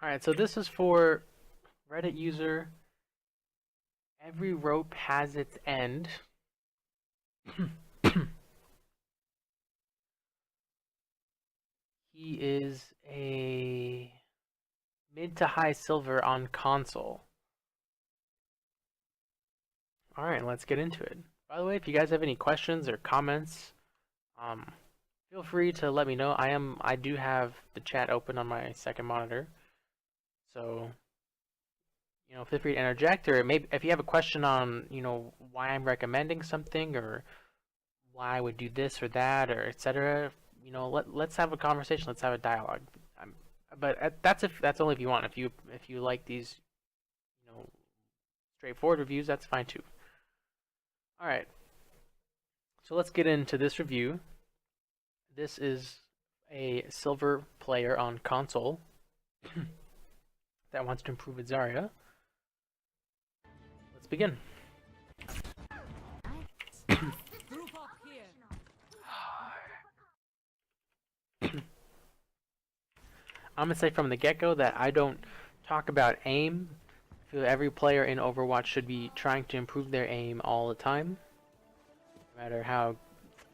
Alright, so this is for Reddit user Every Rope Has Its End. He is a mid to high silver on console. Alright, let's get into it. By the way, if you guys have any questions or comments, feel free to let me know. I do have the chat open on my second monitor. So, feel free to interject, or maybe if you have a question on, why I'm recommending something, or why I would do this or that, or etc. Let's have a conversation. Let's have a dialogue. But that's only if you want. If you like these, straightforward reviews, that's fine too. All right. So let's get into this review. This is a silver player on console that wants to improve with Zarya. Let's begin. I'm gonna say from the get-go that I don't talk about aim. I feel every player in Overwatch should be trying to improve their aim all the time. No matter how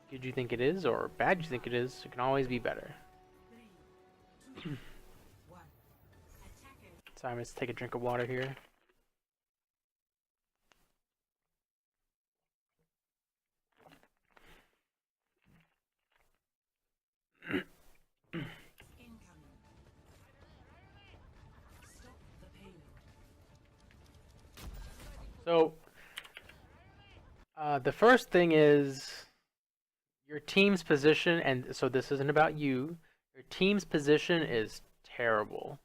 good you think it is or bad you think it is, it can always be better. So I'm gonna take a drink of water here. So, the first thing is your team's position, and so this isn't about you. Your team's position is terrible.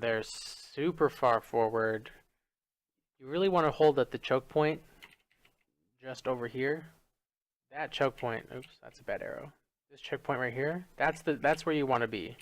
They're super far forward. You really want to hold at the choke point, just over here. That choke point. Oops, that's a bad arrow. This choke point right here. That's where you want to be.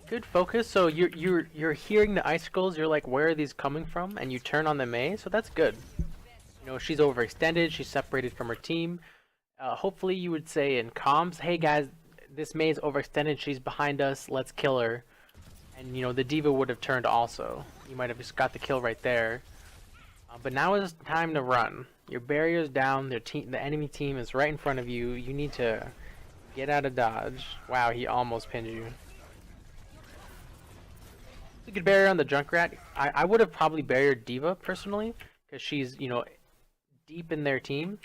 Good focus. So you're hearing the icicles. You're like, where are these coming from? And you turn on the Mei. So that's good. She's overextended. She's separated from her team. Hopefully you would say in comms, hey guys, this Mei is overextended. She's behind us. Let's kill her. And the D.Va would have turned also. You might have just got the kill right there. But now is time to run. Your barrier's down. The enemy team is right in front of you. You need to get out of dodge. Wow, he almost pinned you. A good barrier on the Junkrat. I would have probably barriered D.Va personally, because she's deep in their team.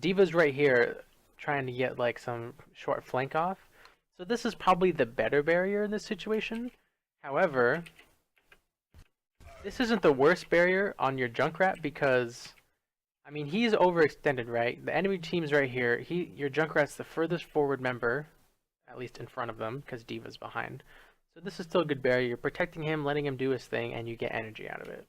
D.Va's right here trying to get like some short flank off. So this is probably the better barrier in this situation. However, this isn't the worst barrier on your Junkrat, because I mean, he's overextended, right? The enemy team's right here. Your Junkrat's the furthest forward member, at least in front of them, because D.Va's behind. So this is still a good barrier. You're protecting him, letting him do his thing, and you get energy out of it.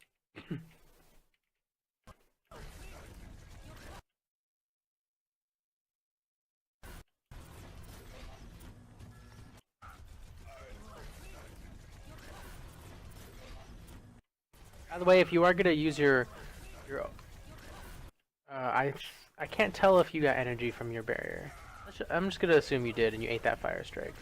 By the way, if you are gonna use your I can't tell if you got energy from your barrier. I'm just gonna assume you did, and you ate that fire strike.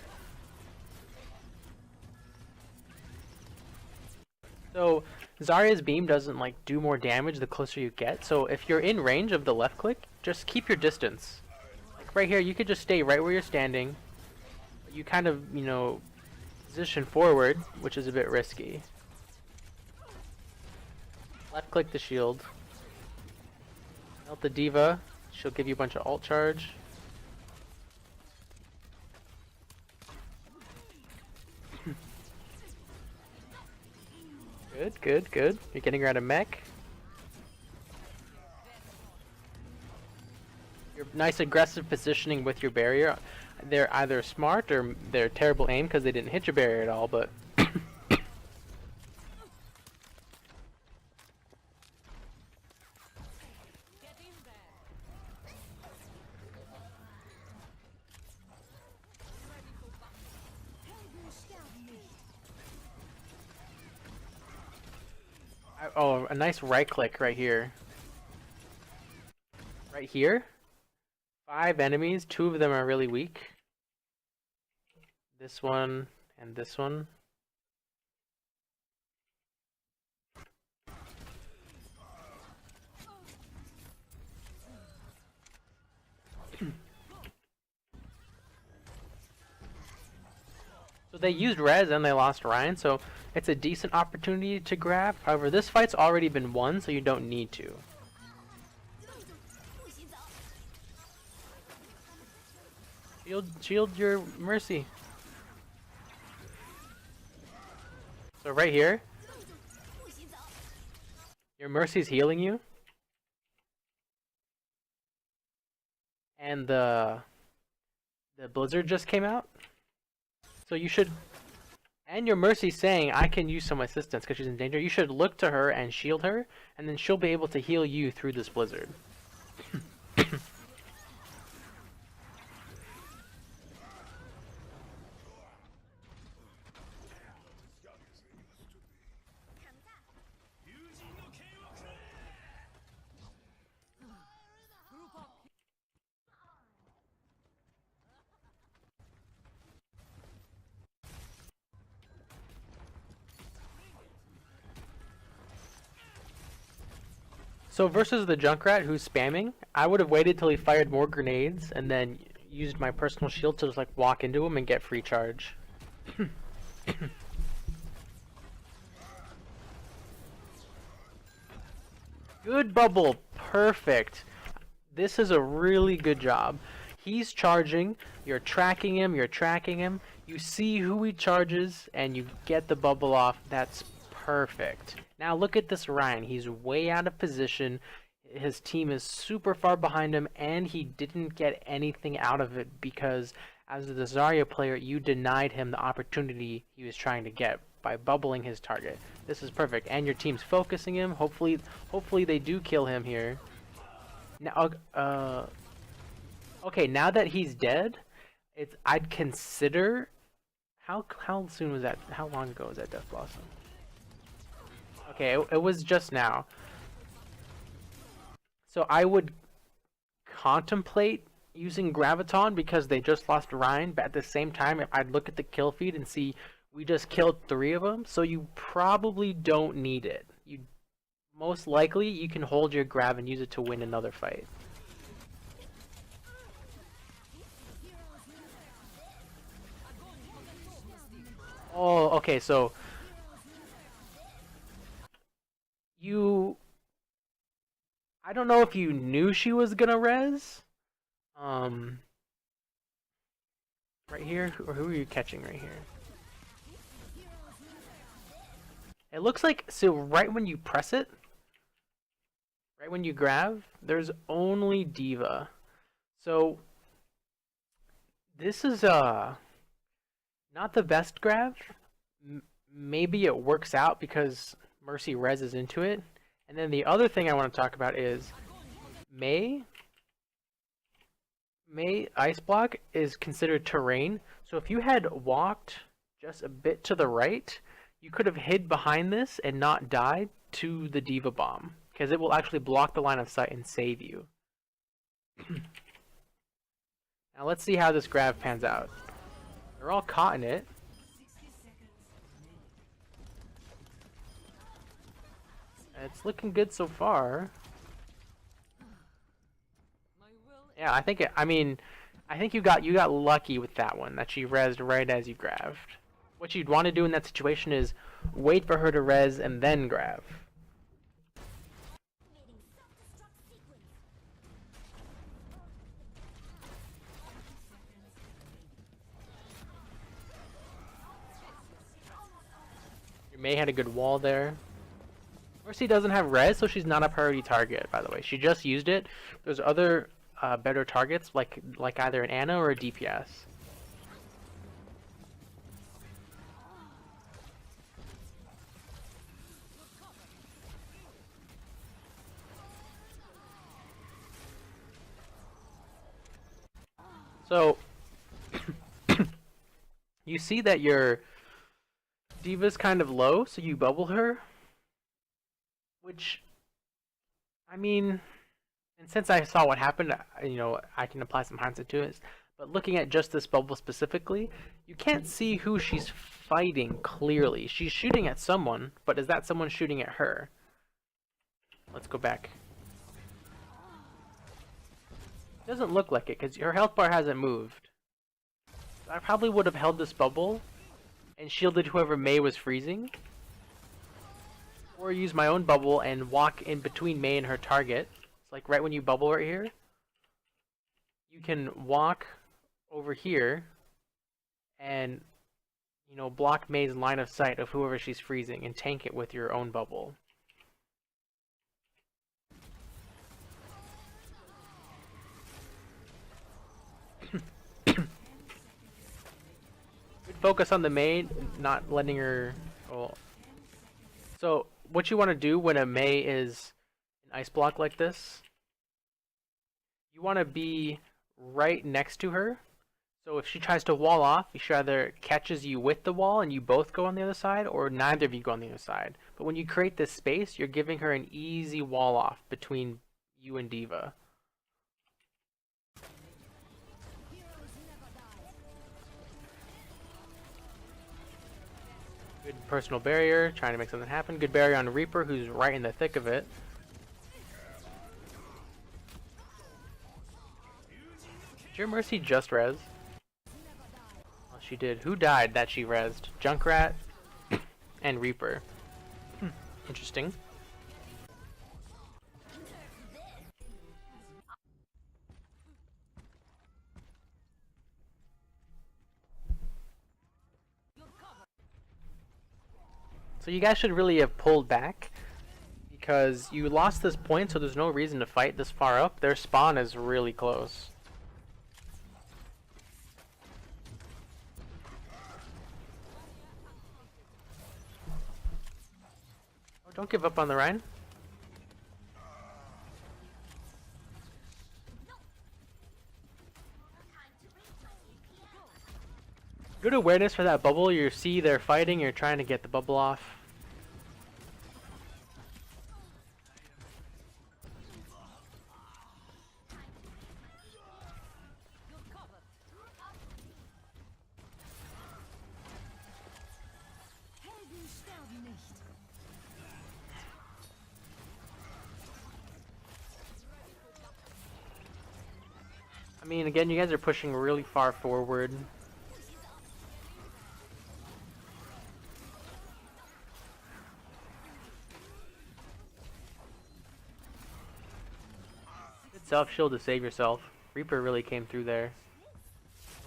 So Zarya's beam doesn't do more damage the closer you get. So if you're in range of the left click, just keep your distance. Like right here, you could just stay right where you're standing. You kind of, position forward, which is a bit risky. Left click the shield. Melt the D.Va. She'll give you a bunch of ult charge. Good. You're getting around a mech. Your nice aggressive positioning with your barrier. They're either smart or they're terrible aim because they didn't hit your barrier at all, but Oh, a nice right click right here. Right here. 5 enemies. 2 of them are really weak. This one and this one. So they used res and they lost Ryan, so it's a decent opportunity to grab. However, this fight's already been won, so you don't need to. Shield your Mercy. So right here, your Mercy's healing you. And the Blizzard just came out. So you should, and your Mercy's saying, I can use some assistance because she's in danger. You should look to her and shield her, and then she'll be able to heal you through this Blizzard. So versus the Junkrat who's spamming, I would have waited till he fired more grenades and then used my personal shield to just like walk into him and get free charge. Good bubble, perfect. This is a really good job. He's charging, you're tracking him, you see who he charges, and you get the bubble off. That's perfect. Now look at this Ryan, he's way out of position, his team is super far behind him, and he didn't get anything out of it because as the Zarya player, you denied him the opportunity he was trying to get by bubbling his target. This is perfect, and your team's focusing him. Hopefully they do kill him here. Now, okay, now that he's dead, I'd consider how soon was that? How long ago was that Death Blossom? Okay, it was just now. So I would contemplate using Graviton because they just lost Ryan, but at the same time, I'd look at the kill feed and see we just killed 3 of them, so you probably don't need it. Most likely, you can hold your Grav and use it to win another fight. Oh, okay, so I don't know if you knew she was gonna res. Right here, or who are you catching right here? It looks like, so right when you press it, right when you grab, there's only D.Va. So this is not the best grab. Maybe it works out because Mercy reses into it. And then the other thing I want to talk about is Mei Ice Block is considered terrain. So if you had walked just a bit to the right, you could have hid behind this and not died to the D.Va bomb, because it will actually block the line of sight and save you. Now let's see how this grab pans out. They're all caught in it. It's looking good so far. Yeah, I think you got lucky with that one, that she rezzed right as you grabbed. What you'd want to do in that situation is wait for her to res and then grab. Your Mei had a good wall there. Mercy doesn't have res, so she's not a priority target, by the way. She just used it. There's other better targets, like either an Ana or a DPS. So, you see that your D.Va's kind of low, so you bubble her. Which, I mean, and since I saw what happened, I can apply some hindsight to it. But looking at just this bubble specifically, you can't see who she's fighting clearly. She's shooting at someone, but is that someone shooting at her? Let's go back. Doesn't look like it, because her health bar hasn't moved. I probably would have held this bubble and shielded whoever Mei was freezing. Or use my own bubble and walk in between Mei and her target. It's like right when you bubble right here, you can walk over here and, block Mei's line of sight of whoever she's freezing and tank it with your own bubble. Good focus on the Mei, not letting her... Well, so what you want to do when a Mei is an ice block like this, you want to be right next to her. So if she tries to wall off, she either catches you with the wall and you both go on the other side, or neither of you go on the other side. But when you create this space, you're giving her an easy wall off between you and D.Va. Good personal barrier, trying to make something happen. Good barrier on Reaper, who's right in the thick of it. Did your Mercy just res? Well, she did. Who died that she resed? Junkrat and Reaper. Interesting. So you guys should really have pulled back, because you lost this point, so there's no reason to fight this far up. Their spawn is really close. Oh, don't give up on the Rhine. Good awareness for that bubble. You see they're fighting, you're trying to get the bubble off. I mean, again, you guys are pushing really far forward. Self shield to save yourself. Reaper really came through there.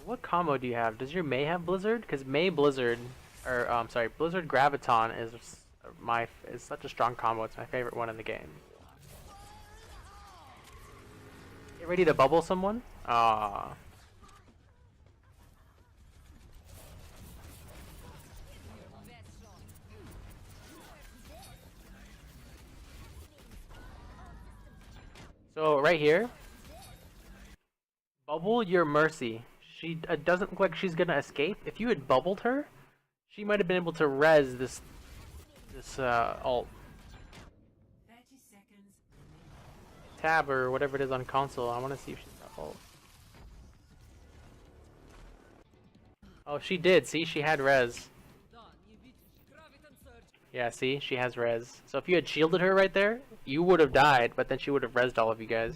What combo do you have? Does your Mei have Blizzard? Because Mei Blizzard, or Blizzard Graviton is such a strong combo. It's my favorite one in the game. Get ready to bubble someone? Ah. So right here, bubble your Mercy. She doesn't look like she's gonna escape. If you had bubbled her, she might have been able to res this ult. Tab or whatever it is on console. I want to see if she's got ult. Oh, she did. See, she had res. Yeah, see, she has res. So if you had shielded her right there, you would have died, but then she would have resed all of you guys.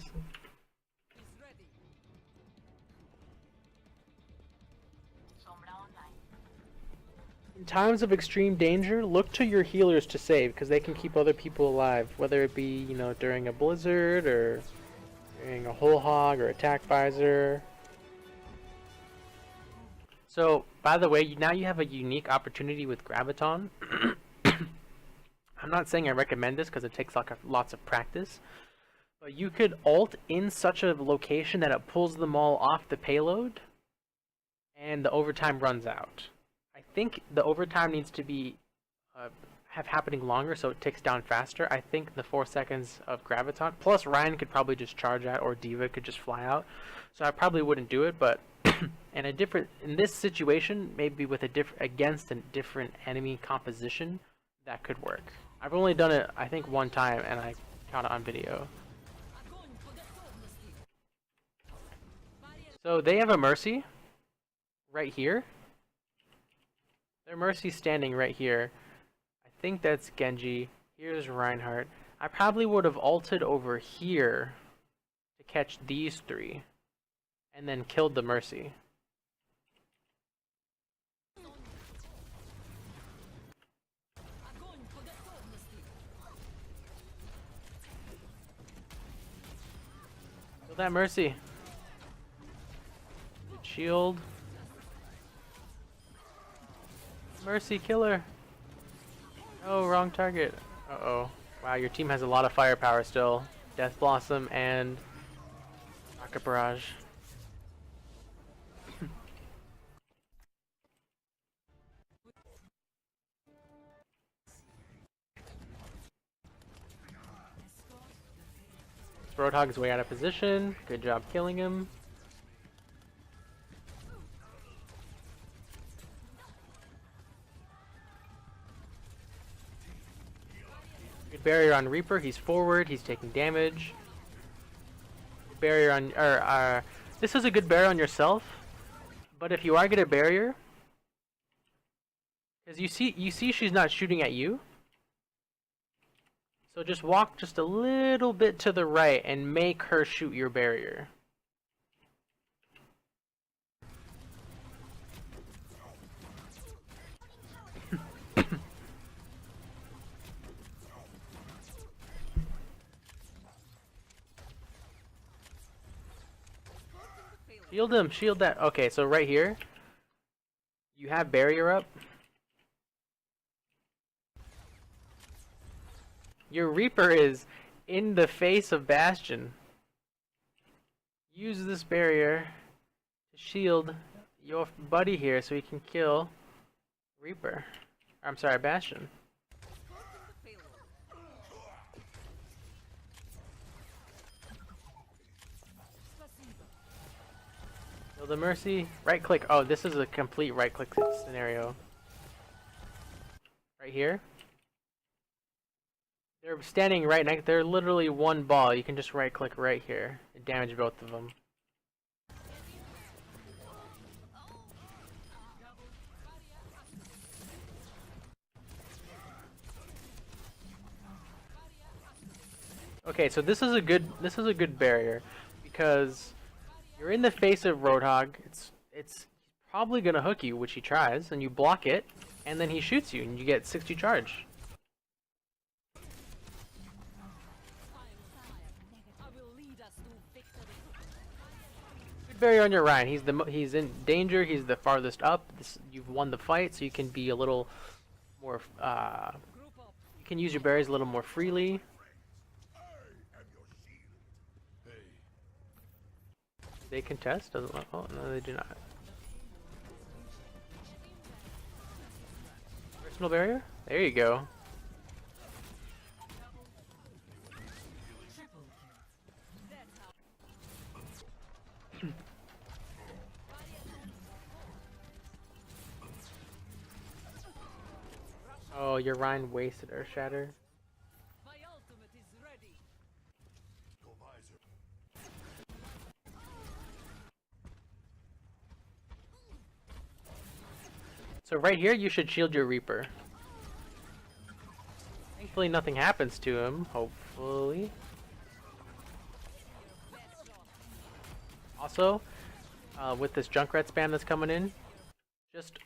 In times of extreme danger, look to your healers to save, because they can keep other people alive, whether it be, during a blizzard, or during a whole hog, or attack visor. So, by the way, now you have a unique opportunity with Graviton. I'm not saying I recommend this because it takes lots of practice, but you could ult in such a location that it pulls them all off the payload, and the overtime runs out. I think the overtime needs to be have happening longer, so it ticks down faster. I think the 4 seconds of Graviton, plus Ryan could probably just charge out, or D.Va could just fly out. So I probably wouldn't do it, but in this situation, maybe with against a different enemy composition, that could work. I've only done it, I think, one time, and I caught it on video. So they have a Mercy right here. Their Mercy's standing right here. I think that's Genji. Here's Reinhardt. I probably would have ulted over here to catch these three, and then killed the Mercy. Kill that Mercy. Good shield. Mercy killer. Oh, wrong target. Uh-oh. Wow, your team has a lot of firepower still. Death Blossom and Rocket Barrage. Roadhog is way out of position. Good job killing him. Good barrier on Reaper. He's forward. He's taking damage. Good barrier on... this is a good barrier on yourself. But if you are get a barrier... Because you see she's not shooting at you. So just walk just a little bit to the right and make her shoot your barrier. Shield him, shield that. Okay, so right here, you have barrier up. Your Reaper is in the face of Bastion. Use this barrier to shield your buddy here so he can kill Reaper. I'm sorry, Bastion. Kill the Mercy. Right click. Oh, this is a complete right click scenario. Right here. They're standing right next. They're literally one ball. You can just right click right here and damage both of them. Okay, so this is a good barrier because you're in the face of Roadhog. It's probably gonna hook you, which he tries, and you block it, and then he shoots you, and you get 60 charge. Barrier on your Ryan. He's in danger. He's the farthest up. You've won the fight, so you can be a little more. You can use your berries a little more freely. They contest? Doesn't. Oh no, they do not. Personal barrier. There you go. Oh, your Ryan wasted Earth Shatter. My ultimate is ready. So right here, you should shield your Reaper. Thankfully, nothing happens to him. Hopefully. Also, with this Junkrat spam that's coming in, just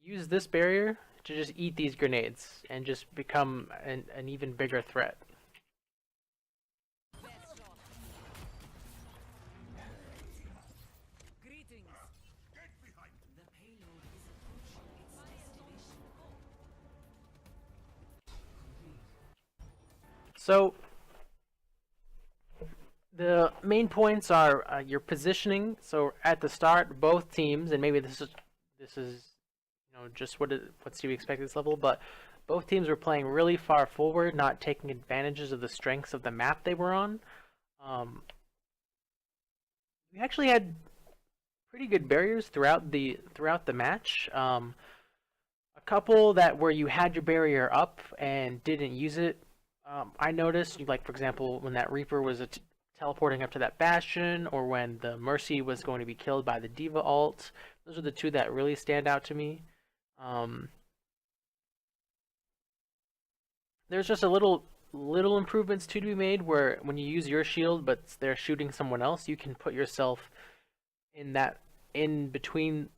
use this barrier to just eat these grenades and just become an even bigger threat. Greetings. Get behind. The payload is approaching its destination. So the main points are your positioning. So at the start, both teams, and maybe this is you know just what's to be expected at this level, but both teams were playing really far forward, not taking advantages of the strengths of the map they were on. We actually had pretty good barriers throughout the match. A couple that where you had your barrier up and didn't use it. I noticed, like for example, when that Reaper was teleporting up to that Bastion, or when the Mercy was going to be killed by the Diva ult. Those are the two that really stand out to me. Um, there's just a little improvements to be made where when you use your shield but they're shooting someone else, you can put yourself in between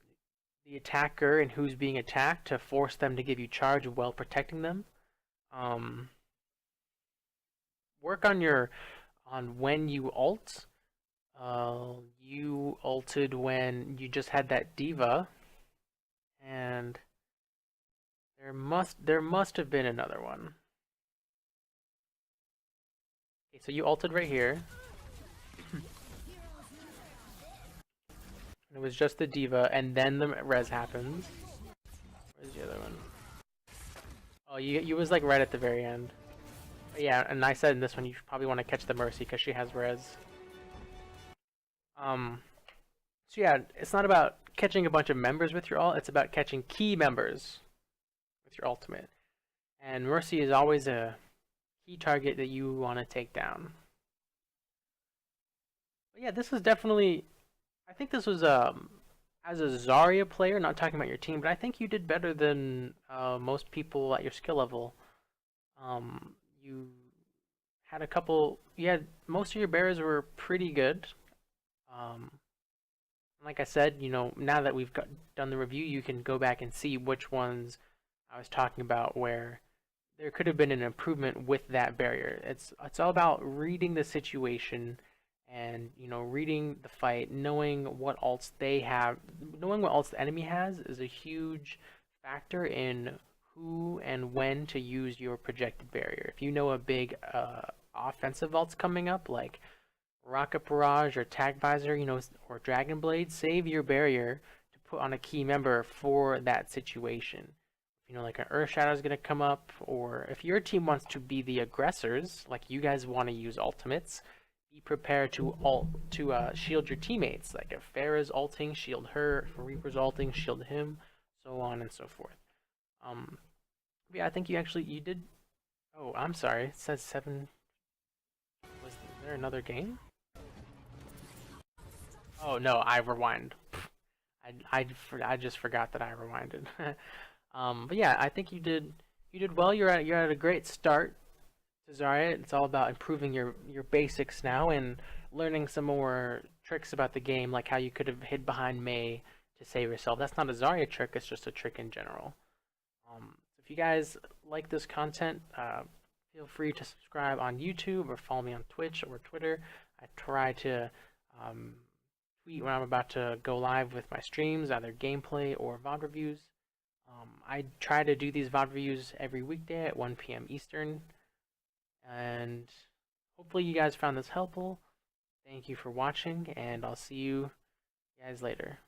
the attacker and who's being attacked to force them to give you charge while protecting them. Um, work on when you ult. You ulted when you just had that diva, and there must have been another one. Okay, so you ulted right here. It was just the diva, and then the res happens. Where's the other one? Oh, you was like right at the very end. But yeah, and I said in this one you probably want to catch the Mercy because she has res. So yeah, it's not about catching a bunch of members with your ult, it's about catching key members with your ultimate. And Mercy is always a key target that you want to take down. But yeah, this was definitely, I think this was as a Zarya player, not talking about your team, but I think you did better than most people at your skill level. You had a couple, yeah, most of your bears were pretty good. Um, like I said, now that we've done the review, you can go back and see which ones I was talking about where there could have been an improvement with that barrier. It's all about reading the situation and reading the fight, knowing what ults they have, knowing what ults the enemy has is a huge factor in who and when to use your projected barrier. If you know a big offensive ult's coming up, like Rocket Barrage or Tag Visor, or Dragon Blade, save your barrier to put on a key member for that situation. Like an Earth Shadow is going to come up, or if your team wants to be the aggressors, like you guys want to use ultimates, be prepared to shield your teammates. Like if Pharah's ulting, shield her. If Reaper's ulting, shield him, so on and so forth. Yeah, I think you did. Oh, I'm sorry. It says 7. Was there another game? Oh no, I rewind. I just forgot that I rewinded. But yeah, I think you did well. You're at a great start to Zarya. It's all about improving your basics now and learning some more tricks about the game, like how you could have hid behind Mei to save yourself. That's not a Zarya trick. It's just a trick in general. If you guys like this content, feel free to subscribe on YouTube or follow me on Twitch or Twitter. I try to tweet when I'm about to go live with my streams, either gameplay or VOD reviews. I try to do these VOD reviews every weekday at 1 p.m. Eastern. And hopefully you guys found this helpful. Thank you for watching, and I'll see you guys later.